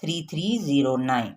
3309।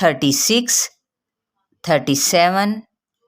36, 37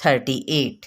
38।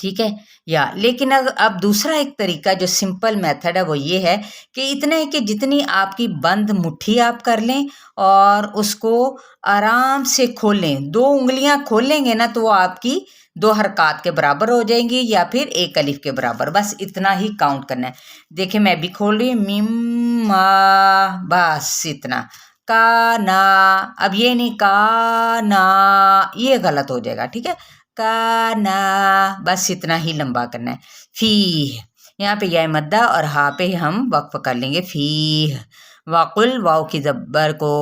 ٹھیک ہے یا لیکن اب دوسرا ایک طریقہ جو سمپل میتھڈ ہے وہ یہ ہے کہ اتنا ہے کہ جتنی آپ کی بند مٹھی آپ کر لیں اور اس کو آرام سے کھولیں، 2 انگلیاں کھول لیں گے نا تو وہ آپ کی 2 حرکات کے برابر ہو جائیں گی یا پھر 1 الف کے برابر، بس اتنا ہی کاؤنٹ کرنا ہے۔ دیکھیں میں بھی کھول رہی ہوں، میم ما، بس اتنا، کا نا، اب یہ نہیں کا نا، یہ غلط ہو جائے گا، ٹھیک ہے، کا نا، بس اتنا ہی لمبا کرنا ہے۔ فی، یہاں پہ یا مدہ اور ہا پہ ہم وقف کر لیں گے، فی وقل، واؤ کی زبر کو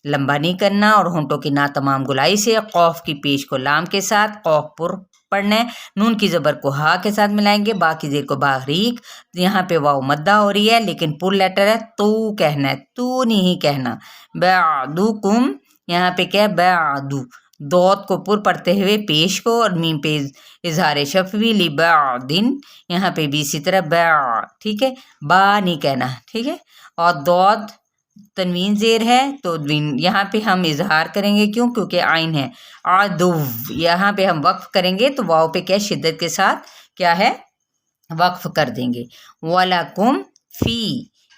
لمبا نہیں کرنا اور ہونٹوں کی نا تمام گلائی سے، قوف کی پیش کو لام کے ساتھ، قوف پر پڑھنا ہے، نون کی زبر کو ہا کے ساتھ ملائیں گے، با کی زیر کو باریک، یہاں پہ واؤ مدہ ہو رہی ہے لیکن پر لیٹر ہے، تو کہنا ہے، تو نہیں کہنا۔ بعدکم، یہاں پہ کیا ہے، بعدو، دوت کو پر پڑھتے ہوئے پیش کو اور میم پہ اظہار شفوی، لبعدن، یہاں پہ بھی اسی طرح ٹھیک ہے، با نہیں کہنا، ٹھیک ہے، اور دوت تنوین زیر ہے تو یہاں پہ ہم اظہار کریں گے، کیوں؟ کیونکہ عین ہے، عدو، یہاں پہ ہم وقف کریں گے تو واؤ پہ کیا شدت کے ساتھ کیا ہے وقف کر دیں گے۔ وَلَكُمْ فی،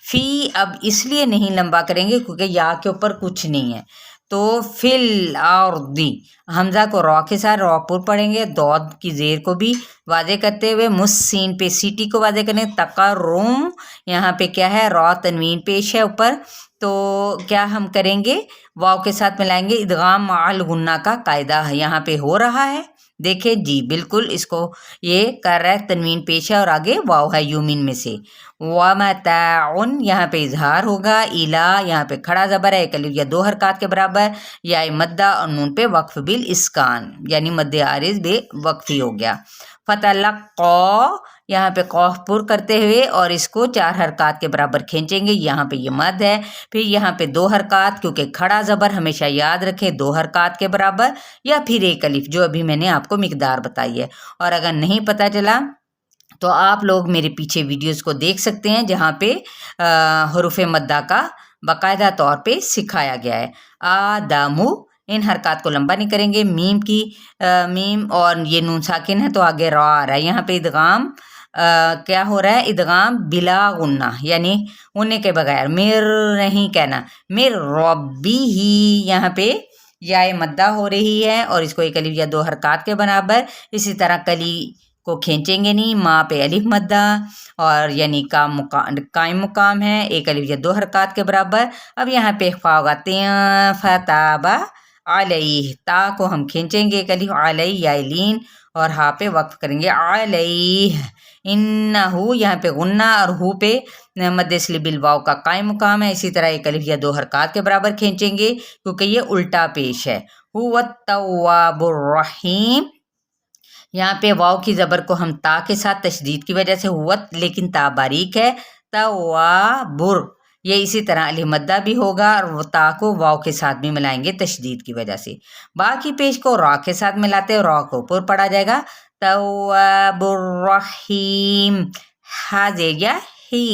فی اب اس لیے نہیں لمبا کریں گے کیونکہ یا کے اوپر کچھ نہیں ہے، تو فل الارضی، حمزہ کو را کے ساتھ را پر پڑھیں گے، دود کی زیر کو بھی واضح کرتے ہوئے، مسین پہ سیٹی کو واضح کریں، تقرم، یہاں پہ کیا ہے را تنوین پیش ہے اوپر، تو کیا ہم کریں گے، واؤ کے ساتھ ملائیں گے، ادغام مع الغنہ کا قاعدہ یہاں پہ ہو رہا ہے، دیکھیں جی بالکل اس کو یہ کر رہا ہے، تنوین پیش ہے اور آگے واؤ ہے یومین میں سے، وَمَتَاعٌ، یہاں پہ اظہار ہوگا، اِلا، یہاں پہ کھڑا زبر ہے، 1 الف یا 2 حرکات کے برابر، یا مدہ اور نون پہ وقف بالاسکان، یعنی مد عارض بے وقفی ہو گیا۔ فَتَلَقَّى، یہاں پہ قوف پر کرتے ہوئے اور اس کو 4 حرکات کے برابر کھینچیں گے، یہاں پہ یہ مد ہے، پھر یہاں پہ 2 حرکات، کیونکہ کھڑا زبر ہمیشہ یاد رکھے 2 حرکات کے برابر یا پھر 1 الف، جو ابھی میں نے آپ کو مقدار بتائی ہے، اور اگر نہیں پتہ چلا تو آپ لوگ میرے پیچھے ویڈیوز کو دیکھ سکتے ہیں جہاں پہ حروف مدہ کا باقاعدہ طور پہ سکھایا گیا ہے۔ آدمو، ان حرکات کو لمبا نہیں کریں گے، میم کی میم اور یہ نون ساکن ہے تو آگے را آ رہا ہے، یہاں پہ ادغام کیا ہو رہا ہے، ادغام بلا غنہ، یعنی غننے کے بغیر، مر نہیں کہنا، مر ربی ہی، یہاں پہ یا مدہ ہو رہی ہے اور اس کو 1 الف یا 2 حرکات کے برابر، اسی طرح کلی کو کھینچیں گے نہیں، ماں پہ الف مدہ اور یعنی قائم مقام ہے، 1 الف یا 2 حرکات کے برابر۔ اب یہاں پہ اخفا ہوگا، فتابہ علیہ، تا کو ہم کھینچیں گے 1 الف، علیہ یا لین، اور ہا پہ وقف کریں گے، علیہ، انہو، یہاں پہ غنہ اور ہو پہ مد اصلی بالواو کا قائم مقام ہے، اسی طرح 1 الف یا 2 حرکات کے برابر کھینچیں گے کیونکہ یہ الٹا پیش ہے۔ هو التواب الرحیم، یہاں پہ واؤ کی زبر کو ہم تا کے ساتھ تشدید کی وجہ سے ہوت، لیکن تا باریک ہے، توابر، یہ اسی طرح الف مدہ بھی ہوگا اور وہ تا کو واؤ کے ساتھ بھی ملائیں گے تشدید کی وجہ سے، باقی پیش کو را کے ساتھ ملاتے ہیں، را کو اوپر پڑا جائے گا، تواب الرحیم، یا ہی،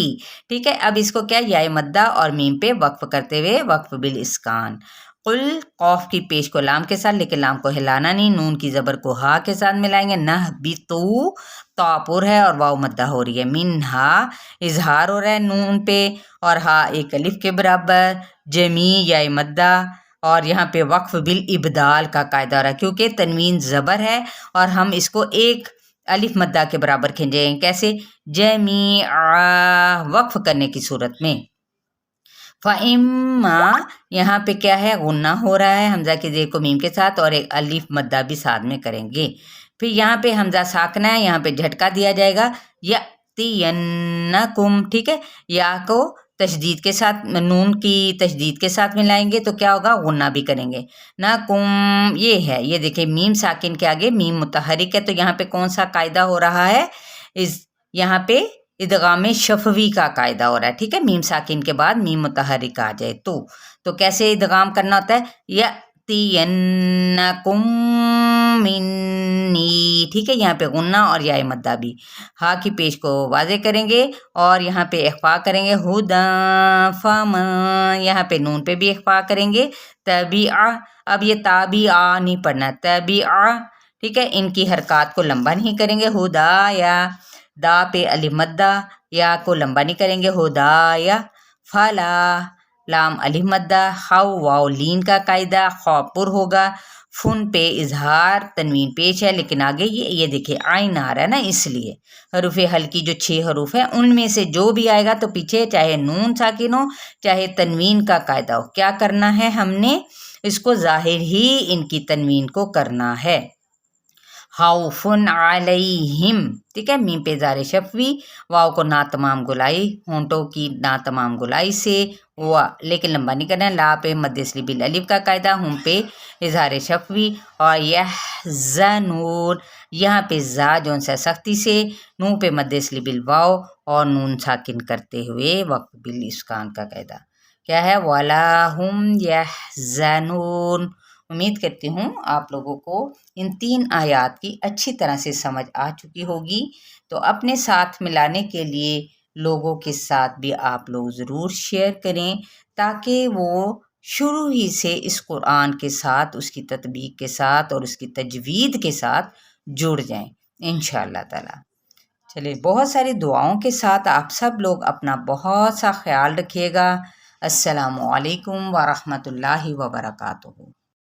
ٹھیک ہے۔ اب اس کو کیا یا مدہ اور میم پہ وقف کرتے ہوئے وقف بالاسکان، قل، قوف کی پیش کو لام کے ساتھ لیکن لام کو ہلانا نہیں، نون کی زبر کو ہا کے ساتھ ملائیں گے، نہ بھی تو پر ہے اور واؤ مدہ ہو رہی ہے، منہا، اظہار ہو رہا ہے نون پہ اور ہا 1 الف کے برابر، جمی یا مدہ اور یہاں پہ وقف بالابدال کا قاعدہ ہو رہا ہے کیونکہ تنوین زبر ہے اور ہم اس کو 1 الف مدہ کے برابر کھینچیں گے، کیسے، جمیعا، وقف کرنے کی صورت میں۔ فَإِمَّا، یہاں پہ کیا ہے غنہ ہو رہا ہے حمزہ کی زیر کو میم کے ساتھ اور 1 الف مدہ بھی ساتھ میں کریں گے، پھر یہاں پہ حمزہ ساکنہ ہے، یہاں پہ جھٹکا دیا جائے گا، یَأْتِيَنَّکُم، ٹھیک ہے، یا کو تشدید کے ساتھ، نون کی تشدید کے ساتھ ملائیں گے تو کیا ہوگا، غنہ بھی کریں گے، نہ کم، یہ ہے، یہ دیکھیں میم ساکن کے آگے میم متحرک ہے تو یہاں پہ کون سا قاعدہ ہو رہا ہے، یہاں پہ ادغام شفوی کا قاعدہ ہو رہا ہے، ٹھیک ہے، میم ساکن کے بعد میم متحرک آ جائے تو کیسے ادغام کرنا ہوتا ہے، یَأْتِيَنَّکُم منی، ٹھیک ہے، یہاں پہ غنہ اور یا مدہ بھی، ہا کی پیش کو واضح کریں گے اور یہاں پہ اخفا کریں گے، ہدیٰ فَمَن، یہاں پہ نون پہ بھی اخفا کریں گے، تَبِعَ، اب یہ تابعہ نہیں پڑھنا، تَبِعَ، ٹھیک ہے، ان کی حرکات کو لمبا نہیں کریں گے، ہدا یا دا پہ الف مدہ، یا کو لمبا نہیں کریں گے، ہدا یا فلا لام الف مدہ، ہاؤ واؤ لین کا قاعدہ، خا پر ہوگا، فن پہ اظہار تنوین پیش ہے، لیکن آگے یہ دیکھیں آئین آ رہا ہے نا، اس لیے حروف حلقی جو 6 حروف ہیں ان میں سے جو بھی آئے گا تو پیچھے چاہے نون ساکن ہو چاہے تنوین کا قاعدہ ہو، کیا کرنا ہے ہم نے اس کو ظاہر ہی ان کی تنوین کو کرنا ہے۔ خوفن علیہم، ٹھیک ہے، میم پہ زار شفوی، واؤ کو نا تمام گلائی، ہونٹوں کی نا تمام گلائی سے، لیکن لمبا نہیں کرنا ہے، لا پہ مد اصلی بالالف کا قاعدہ، ہم پہ اظہار شفوی، اور یحزنون یہاں پہ زا جون سا سختی سے، نون پہ مد اصلی بالواؤ اور نون ساکن کرتے ہوئے وقت بالاسکان کا قاعدہ، کیا ہے ولا ہم یحزنون۔ امید کرتی ہوں آپ لوگوں کو ان 3 آیات کی اچھی طرح سے سمجھ آ چکی ہوگی، تو اپنے ساتھ ملانے کے لیے لوگوں کے ساتھ بھی آپ لوگ ضرور شیئر کریں تاکہ وہ شروع ہی سے اس قرآن کے ساتھ، اس کی تطبیق کے ساتھ اور اس کی تجوید کے ساتھ جڑ جائیں انشاءاللہ تعالی۔ چلیے، بہت ساری دعاؤں کے ساتھ آپ سب لوگ اپنا بہت سا خیال رکھیے گا۔ السلام علیکم ورحمۃ اللہ وبرکاتہ۔